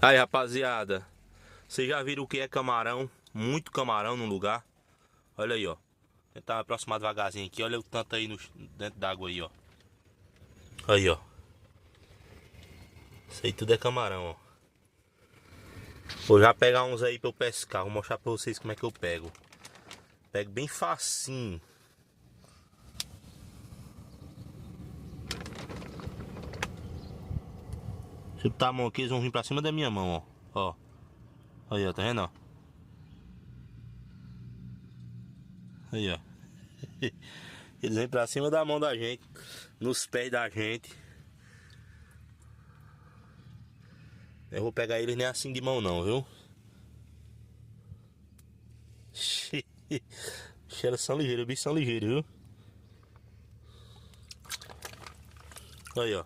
Aí, rapaziada, vocês já viram o que é camarão? Muito camarão num lugar. Olha aí, ó. Tentar me aproximar devagarzinho aqui. Olha o tanto aí dentro d'água aí, ó. Aí, ó. Isso aí tudo é camarão, ó. Vou já pegar uns aí pra eu pescar. Vou mostrar pra vocês como é que eu pego. Pego bem facinho. Se eu botar a mão aqui, eles vão vir pra cima da minha mão, ó. Ó. Aí, ó, tá vendo, ó? Aí, ó. Eles vêm pra cima da mão da gente, nos pés da gente. Eu vou pegar eles nem assim de mão não, viu? Eles são ligeiros, os bichos são ligeiros, viu? Aí, ó.